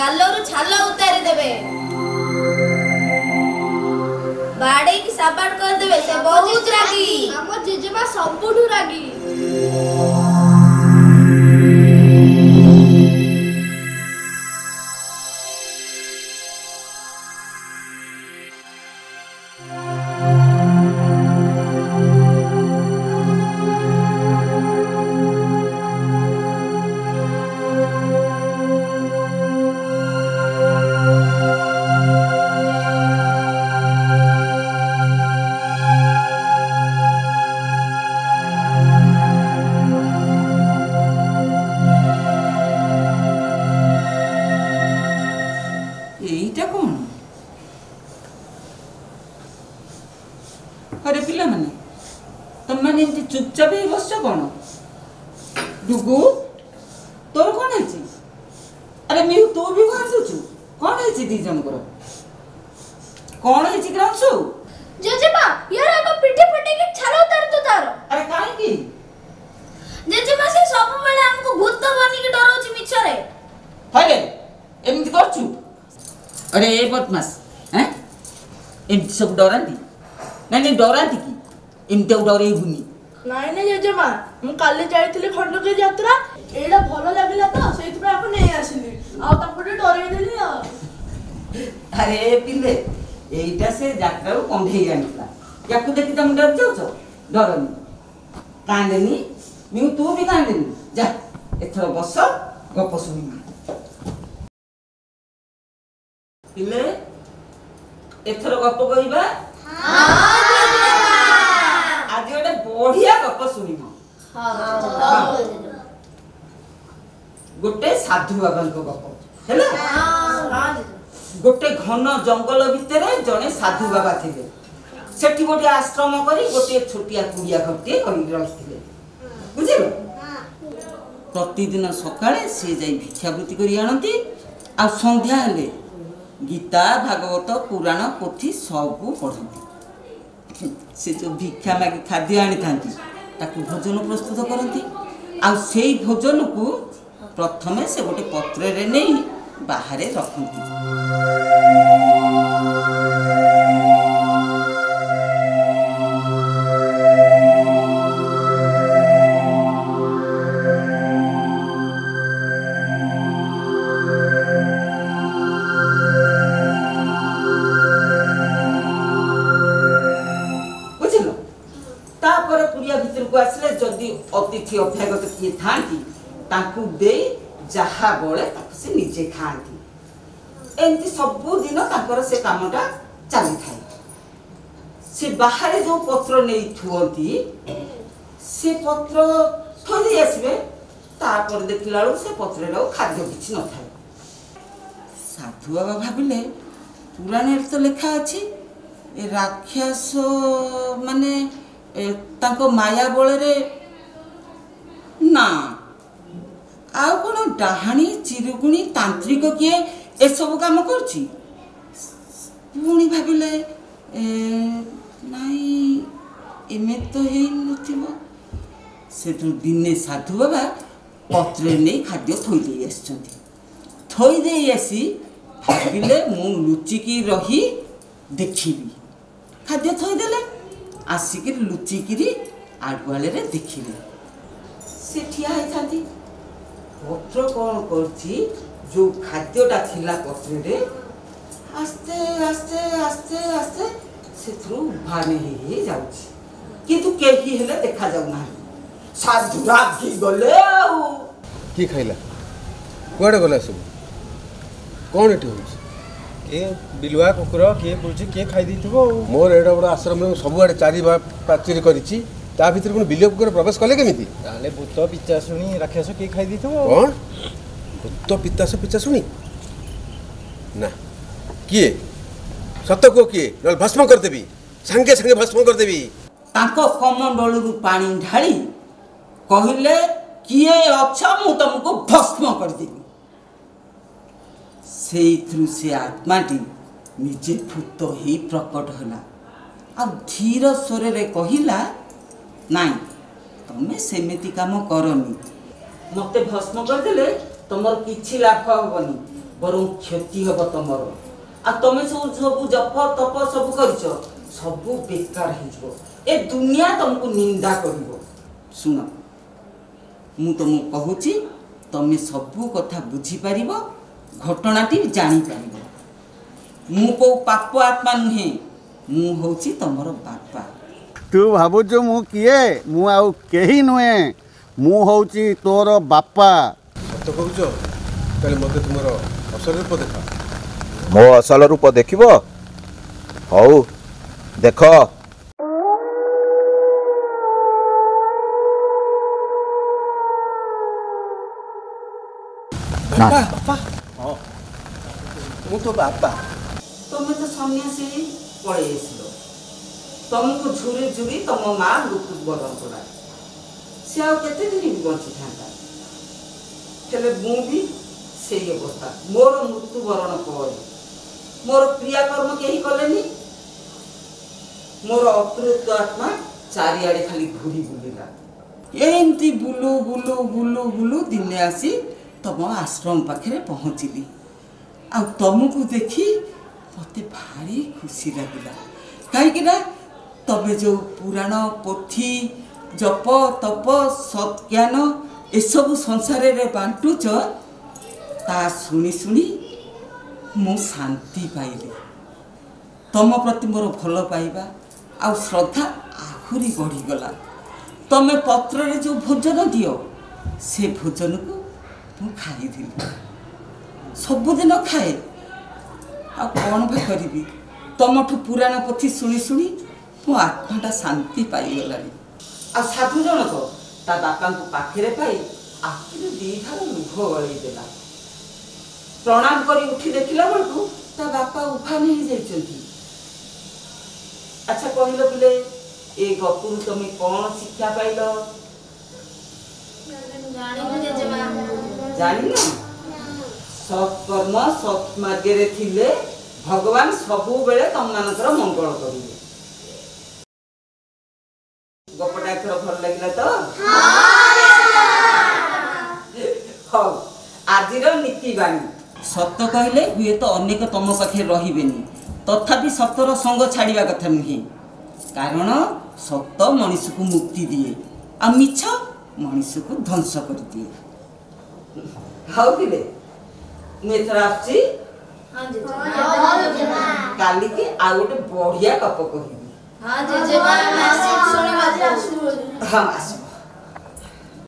गालरू छाल उतारी देबे बाड़े की साबाड़ कर देबे से बहुत रागी हमर जेजेबा सबुठु रागी अरे पिला माने तुम माने एमती चुपचाप ही बसछ कोन डुगु तोर कोन है छी अरे मी तू भी कांदु छु कोन है छी दी जन करो कोन है छी ग्रांसु जेजेबा यार आको पिठी फटे के छाल उतार तो तार अरे काहे की जेजेबा से सब बेले हमको भूत बनी के डरो छी मिछरे हरे एमती करछु अरे ए बदमाश हैं एमती सब डरांती नहीं डरांती की एमती डरे हुनी नहीं नहीं जेजेमा मु काले जाईथिले खंडके यात्रा एडा भलो लागला तो सेति पे आपन नै आसिली आ तापटे डरे देली आ अरे पिले एइटा से यात्रा रो कंधे आनिला याकु देखि तुम डर जाउ छ डरनी कांदेनी मी तू भी कांदेनी जा एथरो बस गप सुनी पिले एथरो गप कहिबा हां आज गोटे बढ़िया गप सुनिबो गोटे साधु बाबा को गप हैला गोटे घन जंगल भितर जने साधु बाबा थिले सेठी गोटे आश्रम करी गोटे छोटिया कुड़िया घरटे करी रहिथिले बुझिलो प्रतिदिन सकाळे से जाई भिक्षावृत्ति करी आनंती आ संध्या हेले गीता भागवत पुराण पोथी सबू पढ़ती से जो भिक्षा मागी खाद्य आनी थांती ताकू भोजन प्रस्तुत करती आ सेई भोजन को प्रथमे से गोटे पत्र रे नहीं बाहर रखती आसले जदि अतिथि अभ्यागत किए थांती ताकू दे जहा बळे ताकू से निजे खाती एंती सब दिन ताकर से कामटा चली थाए से बाहर जो पत्र नै थुअती से पत्र थोड़ी आसबे तापर देखिलाळो से पत्र रो खाद्य किछि न थाए साधु बाबा भाबिले पुराण तो लिखा अछि ए राक्षस माने तांको माया बळे रे ना आउ कोन डाहाणी चिरुगुणी तांत्रिक किए ए सब काम करछि पुणी भाबिले नाई एमे तो हे नथिबो से तो दिने साधु बाबा पत्र नै खाद्य थोई दे आछंती थोई दे आसी भाबिले मु लुचि की रही देखिबी खाद्य थोई देले आसिक लुचिकी आगुआले देखिले से ठिया होती पत्र कौन कर जो खाद्यटा थिला पत्र रे आस्ते आस्ते आस्ते आस्ते से उभाने ही जाउछि किंतु केही हेले देखा जाउ ना साधु रागी गले आउ की खाइला कोडे गला सब कोन एठी होछि के बिलुआ कुकुर के बुझी के खाई दिथबो मोर एडा बड़ आश्रम में सब आडे चारि पाचिर करिछि ता भीतर कोन बिलुआ कुकुर प्रवेश कले केमिति ताले भूत पिचासुनी राक्षस के खाई दिथबो कोन भूत पिचासुनी ना किए सत्य को किए नल भस्म कर देबी संगे संगे भस्म कर देबी ताको कमंडल रु पानी ढाली कहिले किए अच्छा मु तुमको भस्म कर देबी से आत्माटी निजे भूत ही प्रकट होला आ धीर स्वर रे कहिला नाई तमे सेमिति काम करनी मते भस्म कर देले तमर किछि लाभ होबनी बरं क्षति हम तुम आ तुम सब जप तप सब कर सब बेकार हो ए दुनिया तुमको निंदा कर शुण मु तुम कहूँ तुम सब कथा बुझीपार घटनाटी जापर मु को पाप आत्मा नुहे मु हूँ तुम बापा तू भावुचु मु किए मु आउ केही नुहे मु होची तोर बापा सत कहुच ताले मते तुमर असल रूप देखा मो असल रूप देखिबो हौ देख बापा मु तो बापा तुम तो सन्यासी पड़े तुमको झुरी झुरी तुम माँ मृत्यु बरण करा सी आते दिन भी बची था मु भी से अवस्था मोर मृत्यु बरण पर मोर क्रियाकर्म कहीं कले मोर अतृप्त आत्मा चारिआडे खाली घूरी बुलिला एमती बुलू बुलू बुलू बुलू दिने आसी तुम आश्रम पाखे पहुँचली आ तुमको देखी मत भारी खुशी लगिला कहीं तबे जो पुराण पोथी जप तप सत्ज्ञान एसबू संसार रे बांटुच ता शुणी शुणी मु शांति पाइली तम प्रति मोर भल पाइबा आ श्रद्धा आहुरी बढ़ीगला तमे पत्र रे जो भोजन दियो से भोजन को मु खाई सबुदिन खाए आ कौन भी करी तुमठू पुराण पोथी शुणी शुणी मो आत्माटा शांति पाईगला आ साधु जनक ता बापा को पाखे पाई आखिर दीधार लुभ गलईदेला प्रणाम करी उठी देखिला बेलू ता बापा उफान हो जाइछंती अच्छा कहलो बिले ए गपुरु तुम कौन शिक्षा पाइल जानी सत्कर्म सत्मार्गे थिले भगवान सबु बेले तुम मानकर मंगल करिवे गपटा थोड़ा भल लगिला तो हाँ आजिर नीतिबाणी सत कहले हुए तो अनेक तुम पाखे रहिबेनी तथापि सतर संग छाड़िबा कथा नुहे कारण सत मनीष को मुक्ति दिए आ मिछ मनीष को ध्वंस कर दिए हाउ किले मेथर आछि काली के आ गोटे बढ़िया गप कहिबी हाँ जेजेमा सुनी बात हाँ